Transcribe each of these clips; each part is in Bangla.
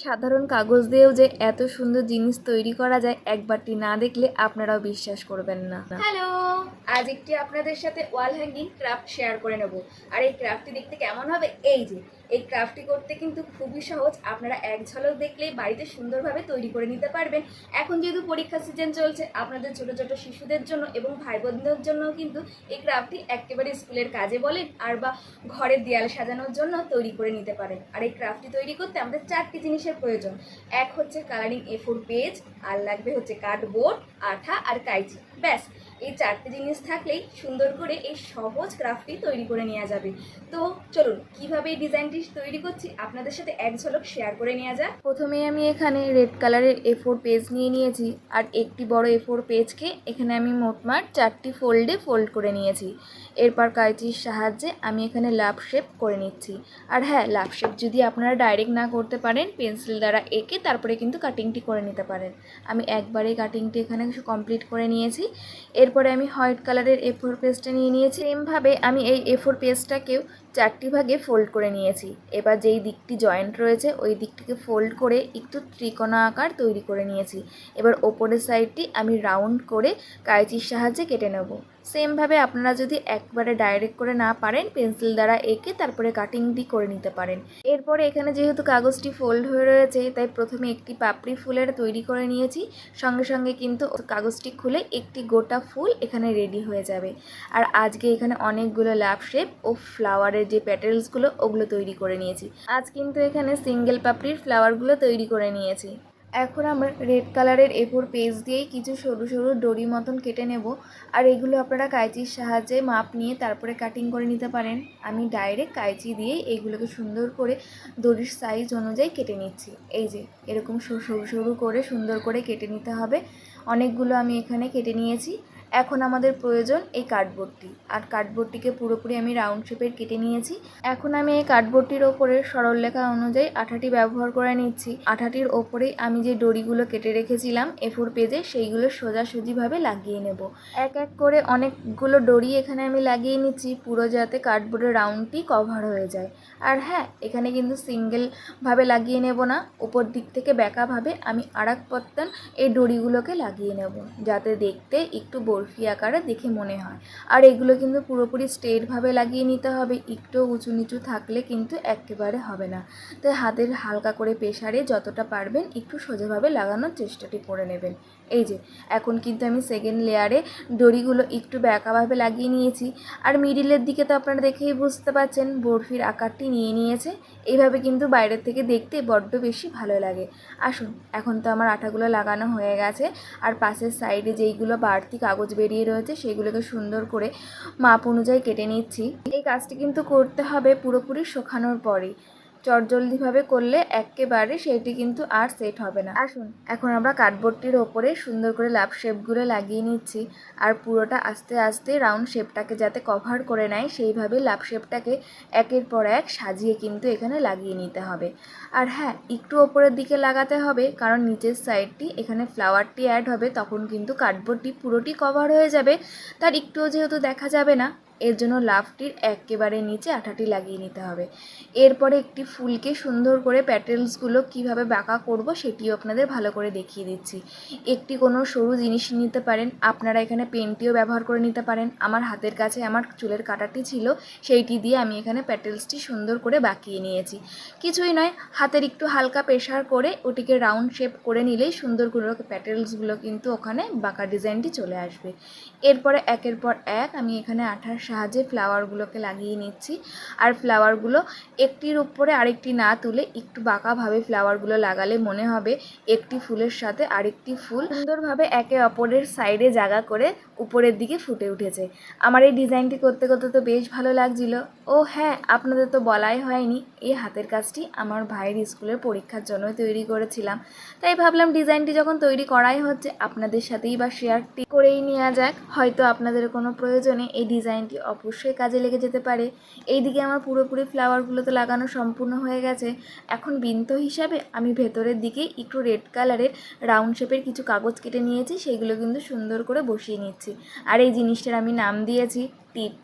সাধারণ কাগজ দিয়েও যে এত সুন্দর জিনিস তৈরি করা যায় একবারটি না দেখলে আপনারাও বিশ্বাস করবেন না। হ্যালো, আজ একটি আপনাদের সাথে ওয়াল হ্যাঙ্গিং ক্রাফট শেয়ার করে নেব। আর এই ক্রাফটটি দেখতে কেমন হবে, এই যে এই ক্রাফটটি করতে কিন্তু খুবই সহজ। আপনারা এক ঝলক দেখলেই বাড়িতে সুন্দরভাবে তৈরি করে নিতে পারবেন। এখন যেহেতু পরীক্ষা সিজন চলছে, আপনাদের ছোট ছোট শিশুদের জন্য এবং ভাই বোনদের জন্য কিন্তু এই ক্রাফটটি একেবারে স্কুলের কাজে বলেন আর বা ঘরের দেয়াল সাজানোর জন্য তৈরি করে নিতে পারেন। আর এই ক্রাফটটি তৈরি করতে আমাদের 4টি জিনিসের প্রয়োজন। এক হচ্ছে কালারিং A4 পেজ, আর লাগবে হচ্ছে কার্ডবোর্ড, আঠা আর কাঁচি। ব্যাস, এই 4টি জিনিস থাকলেই সুন্দর করে এই সহজ ক্রাফটটি তৈরি করে নেওয়া যাবে। তো চলুন কিভাবে এই ডিজাইনটি তৈরি করছি আপনাদের সাথে এক ঝলক শেয়ার করে নেওয়া যাক। প্রথমেই আমি এখানে রেড কালারের A4 পেজ নিয়ে নিয়েছি, আর একটি বড় A4 পেজকে এখানে আমি মোটমাট 4টি ফোল্ডে ফোল্ড করে নিয়েছি। এরপর কাঁচির সাহায্যে আমি এখানে লাভ শেপ করে নিচ্ছি। আর হ্যাঁ, লাভ শেপ যদি আপনারা ডাইরেক্ট না করতে পারেন, পেন্সিল দ্বারা এঁকে তারপরে কিন্তু কাটিংটি করে নিতে পারেন। আমি একবারেই কাটিংটি এখানে কমপ্লিট করে নিয়েছি। এরপরে আমি হোয়াইট কালারের A4 পেজটা নিয়ে নিয়েছি। সেমভাবে আমি এই A4 পেজটাকেও 4টি ভাগে ফোল্ড করে নিয়েছি। এবার যেই দিকটি জয়েন্ট রয়েছে ওই দিকটিকে ফোল্ড করে একটু ত্রিকোণা আকার তৈরি করে নিয়েছি। এবার ওপরের সাইডটি আমি রাউন্ড করে কাঁচির সাহায্যে কেটে নেব। সেমভাবে আপনারা যদি একবারে ডাইরেক্ট করে না পারেন, পেন্সিল দ্বারা এঁকে তারপরে কাটিংটি করে নিতে পারেন। এরপরে এখানে যেহেতু কাগজটি ফোল্ড হয়ে রয়েছে, তাই প্রথমে একটি পাপড়ি ফুলের তৈরি করে নিয়েছি। সঙ্গে সঙ্গে কিন্তু কাগজটি খুলে একটি গোটা ফুল এখানে রেডি হয়ে যাবে। আর আজকে এখানে অনেকগুলো লাভ শেপ ও ফ্লাওয়ারের যে প্যাটেলসগুলো ওগুলো তৈরি করে নিয়েছি। আজ কিন্তু এখানে সিঙ্গেল পাপড়ির ফ্লাওয়ারগুলো তৈরি করে নিয়েছি। এখন আমরা রেড কালারের A4 পেজ দিয়েই কিছু সরু সরু ডরি মতন কেটে নেব। আর এগুলো আপনারা কাঁচির সাহায্যে মাপ নিয়ে তারপরে কাটিং করে নিতে পারেন। আমি ডাইরেক্ট কাঁচি দিয়েই এইগুলোকে সুন্দর করে দড়ির সাইজ অনুযায়ী কেটে নিচ্ছি। এই যে এরকম সরু সরু করে সুন্দর করে কেটে নিতে হবে। অনেকগুলো আমি এখানে কেটে নিয়েছি। এখন আমাদের প্রয়োজন এই কার্ডবোর্ডটি, আর কার্ডবোর্ডটিকে পুরোপুরি আমি রাউন্ড শেপের কেটে নিয়েছি। এখন আমি এই কার্ডবোর্ডটির ওপরে সরলরেখা অনুযায়ী আঠাটি ব্যবহার করে নিচ্ছি। আঠাটির ওপরেই আমি যে ডরিগুলো কেটে রেখেছিলাম A4 পেজে সেইগুলো সোজাসুজিভাবে লাগিয়ে নেব। এক এক করে অনেকগুলো ডরি এখানে আমি লাগিয়ে নিচ্ছি, পুরো যাতে কার্ডবোর্ডের রাউন্ডটি কভার হয়ে যায়। আর হ্যাঁ, এখানে কিন্তু সিঙ্গেলভাবে লাগিয়ে নেব না, উপর দিক থেকে বেঁকাভাবে আমি আরেক পত্তন এই ডরিগুলোকে লাগিয়ে নেব, যাতে দেখতে একটু বরফি আকারে দেখে মনে হয়। আর এগুলো কিন্তু পুরোপুরি স্ট্রেটভাবে লাগিয়ে নিতে হবে, একটু উঁচু নিচু থাকলে কিন্তু একেবারে হবে না। তাই হাতের হালকা করে প্রেসারে যতটা পারবেন একটু সোজাভাবে লাগানোর চেষ্টাটি করে নেবেন। এই যে এখন কিন্তু আমি সেকেন্ড লেয়ারে দড়িগুলো একটু বেঁকাভাবে লাগিয়ে নিয়েছি। আর মিডিলের দিকে তো আপনারা দেখেই বুঝতে পারছেন বরফির আকারটি নিয়ে নিয়েছে। এইভাবে কিন্তু বাইরের থেকে দেখতে বড্ড বেশি ভালো লাগে। আসুন, এখন তো আমার আঠাগুলো লাগানো হয়ে গেছে। আর পাশের সাইডে যেইগুলো বাড়তি কাগজ বেরিয়ে রয়েছে সেগুলোকে সুন্দর করে মাপ অনুযায়ী কেটে নিচ্ছি। এই কাজটি কিন্তু করতে হবে পুরোপুরি শুকানোর পরেই। চটজলদিভাবে করলে একেবারে সেটি কিন্তু আর সেট হবে না। আসুন, এখন আমরা কার্ডবোর্ডটির ওপরে সুন্দর করে লাভ শেপগুলো লাগিয়ে নিচ্ছি। আর পুরোটা আস্তে আস্তে রাউন্ড শেপটাকে যাতে কভার করে নেয় সেইভাবে লাভ শেপটাকে একের পর এক সাজিয়ে কিন্তু এখানে লাগিয়ে নিতে হবে। আর হ্যাঁ, একটু ওপরের দিকে লাগাতে হবে, কারণ নিচের সাইডটি এখানে ফ্লাওয়ারটি অ্যাড হবে, তখন কিন্তু কার্ডবোর্ডটি পুরোটি কভার হয়ে যাবে, তার একটুও যেহেতু দেখা যাবে না। এর জন্য লাভটির একেবারে নিচে আঠাটি লাগিয়ে নিতে হবে। এরপরে একটি ফুলকে সুন্দর করে প্যাটেলসগুলো কিভাবে বাঁকা করব সেটিও আপনাদের ভালো করে দেখিয়ে দিচ্ছি। একটি কোনো সরু জিনিস নিতে পারেন, আপনারা এখানে পেনটিও ব্যবহার করে নিতে পারেন। আমার হাতের কাছে আমার চুলের কাঁটাটি ছিল, সেইটি দিয়ে আমি এখানে প্যাটেলসটি সুন্দর করে বাঁকিয়ে নিয়েছি। কিছুই নয়, হাতের একটু হালকা প্রেসার করে ওটিকে রাউন্ড শেপ করে নিলেই সুন্দর করে প্যাটেলসগুলো কিন্তু ওখানে বাঁকা ডিজাইনটি চলে আসবে। এরপরে একের পর এক আমি এখানে আঠার সাহায্যে ফ্লাওয়ারগুলোকে লাগিয়ে নিচ্ছি। আর ফ্লাওয়ারগুলো একটির উপরে আরেকটি না তুলে একটু বাঁকাভাবে ফ্লাওয়ারগুলো লাগালে মনে হবে একটি ফুলের সাথে আরেকটি ফুল সুন্দরভাবে একে অপরের সাইডে জায়গা করে উপরের দিকে ফুটে উঠেছে। আমার এই ডিজাইনটি করতে করতে তো বেশ ভালো লাগছিল। ও হ্যাঁ, আপনাদের তো বলাই হয়নি, এই হাতের কাজটি আমার ভাইয়ের স্কুলের পরীক্ষার জন্য তৈরি করেছিলাম। তাই ভাবলাম ডিজাইনটি যখন তৈরি করাই হচ্ছে আপনাদের সাথেই বা শেয়ারটি করেই নেওয়া যাক। হয়তো আপনাদের কোনো প্রয়োজনে এই ডিজাইনটি অবশ্যই কাজে লেগে যেতে পারে। এইদিকে আমার পুরোপুরি ফ্লাওয়ারগুলো তো লাগানো সম্পূর্ণ হয়ে গেছে। এখন বিন্তু হিসাবে আমি ভেতরের দিকে একটু রেড কালারের রাউন্ড শেপের কিছু কাগজ কেটে নিয়েছি, সেইগুলো কিন্তু সুন্দর করে বসিয়ে নিচ্ছি। আর এই জিনিসটার আমি নাম দিয়েছি টিপ।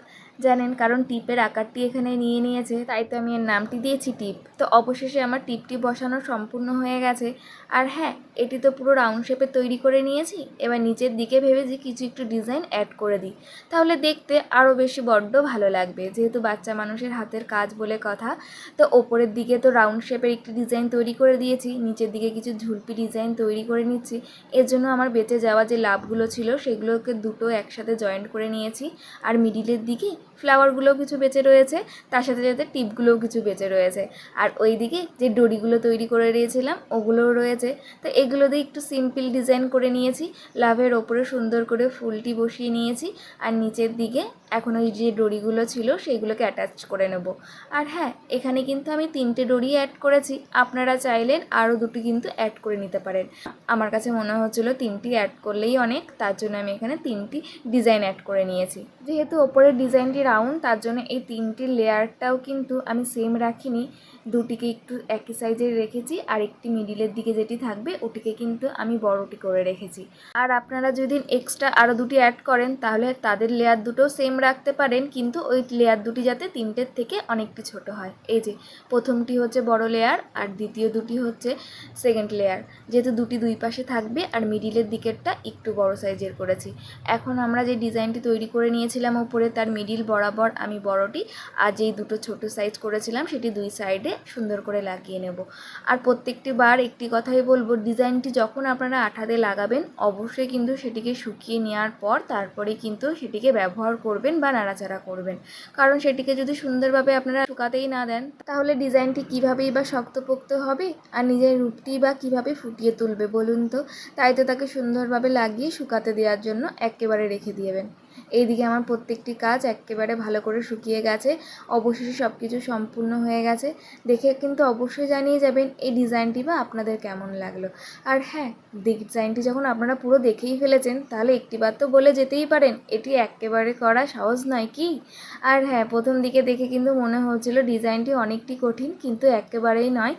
জানেন, কারণ টিপের আকারটি এখানে নিয়ে নিয়েছে, তাই তো আমি এর নামটি দিয়েছি টিপ। তো অবশেষে আমার টিপটি বসানো সম্পূর্ণ হয়ে গেছে। আর হ্যাঁ, এটি তো পুরো রাউন্ড শেপে তৈরি করে নিয়েছি। এবার নিচের দিকে ভেবেছি কিছু একটু ডিজাইন অ্যাড করে দিই, তাহলে দেখতে আরও বেশি বড্ড ভালো লাগবে, যেহেতু বাচ্চা মানুষের হাতের কাজ বলে কথা। তো ওপরের দিকে তো রাউন্ড শেপের একটি ডিজাইন তৈরি করে দিয়েছি, নিচের দিকে কিছু ঝুলপি ডিজাইন তৈরি করে নিচ্ছি। এর জন্য আমার বেঁচে যাওয়া যে লাভগুলো ছিল সেগুলোকে দুটো একসাথে জয়েন্ট করে নিয়েছি। আর মিডিলের দিকে ফ্লাওয়ারগুলোও কিছু বেঁচে রয়েছে, তার সাথে সাথে টিপগুলোও কিছু বেঁচে রয়েছে। আর ওই দিকে যে ডরিগুলো তৈরি করে দিয়েছিলাম ওগুলোও রয়েছে। তো এগুলো দিয়ে একটু সিম্পল ডিজাইন করে নিয়েছি, লাভের ওপরে সুন্দর করে ফুলটি বসিয়ে নিয়েছি। আর নিচের দিকে এখন ওই যে ডরিগুলো ছিল সেইগুলোকে অ্যাটাচ করে নেব। আর হ্যাঁ, এখানে কিন্তু আমি 3টে ডরি অ্যাড করেছি, আপনারা চাইলেন আরও দুটি কিন্তু অ্যাড করে নিতে পারেন। আমার কাছে মনে হচ্ছিলো 3টি অ্যাড করলেই অনেক, তার জন্য আমি এখানে 3টি ডিজাইন অ্যাড করে নিয়েছি। যেহেতু ওপরের ডিজাইনটি রাউন্ড, তার জন্য এই 3টি লেয়ারটাও কিন্তু আমি সেম রাখিনি, দুটিকে একটু একই সাইজের রেখেছি। আর একটি মিডিলের দিকে যেটি থাকবে ওটিকে কিন্তু আমি বড়টি করে রেখেছি। আর আপনারা যদি এক্সট্রা আরও দুটি অ্যাড করেন তাহলে তাদের লেয়ার দুটো সেম রাখতে পারেন, কিন্তু ওই লেয়ার দুটি যাতে 3টের থেকে অনেকটি ছোট হয়। এই যে প্রথমটি হচ্ছে বড় লেয়ার আর দ্বিতীয় দুটি হচ্ছে সেকেন্ড লেয়ার, যেহেতু দুটি দুই পাশে থাকবে। আর মিডিলের দিকেরটা একটু বড় সাইজের করেছি। এখন আমরা যে ডিজাইনটি তৈরি করে নিয়েছিলাম উপরে, তার মিডিল বরাবর আমি বড়টি আর যেই দুটো ছোট সাইজ করেছিলাম সেটি দুই সাইডে সুন্দর করে লাগিয়ে নেব। আর প্রত্যেকটি বার একটি কথাই বলবো, ডিজাইনটি যখন আপনারা আঠাতে লাগাবেন অবশ্যই কিন্তু সেটিকে শুকিয়ে নেওয়ার পর তারপরে কিন্তু সেটিকে ব্যবহার করবেন বা নাড়াচাড়া করবেন। কারণ সেটিকে যদি সুন্দরভাবে আপনারা শুকাতেই না দেন তাহলে ডিজাইনটি কীভাবেই বা শক্তপোক্ত হবে আর নিজের রূপটি বা কীভাবে ফুটিয়ে তুলবে বলুন তো। তাই তো তাকে সুন্দরভাবে লাগিয়ে শুকাতে দেওয়ার জন্য একেবারে রেখে দিবেন। এইদিকে আমার প্রত্যেকটি কাজ একেবারে ভালো করে শুকিয়ে গেছে, অবশেষে সব কিছু সম্পূর্ণ হয়ে গেছে। দেখে কিন্তু অবশ্যই জানিয়ে যাবেন এই ডিজাইনটি বা আপনাদের কেমন লাগলো। আর হ্যাঁ, ডিজাইনটি যখন আপনারা পুরো দেখেই ফেলেছেন তাহলে একটিবার তো বলে যেতেই পারেন এটি একেবারে করা সহজ নয় কি। আর হ্যাঁ, প্রথম দিকে দেখে কিন্তু মনে হচ্ছিল ডিজাইনটি অনেকটি কঠিন, কিন্তু একেবারেই নয়,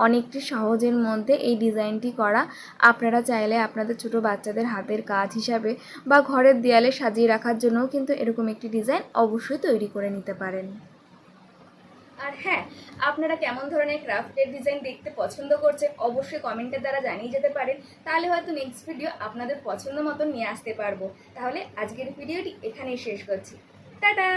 অনেকটি সহজের মধ্যে এই ডিজাইনটি করা। আপনারা চাইলে আপনাদের ছোটো বাচ্চাদের হাতের কাজ হিসাবে বা ঘরের দেয়ালে সাজিয়ে রাখার জন্যও কিন্তু এরকম একটি ডিজাইন অবশ্যই তৈরি করে নিতে পারেন। আর হ্যাঁ, আপনারা কেমন ধরনের ক্রাফটের ডিজাইন দেখতে পছন্দ করছেন অবশ্যই কমেন্টের দ্বারা জানিয়ে যেতে পারেন, তাহলে হয়তো নেক্সট ভিডিও আপনাদের পছন্দ মতো নিয়ে আসতে পারবো। তাহলে আজকের ভিডিওটি এখানেই শেষ করছি। টাটা।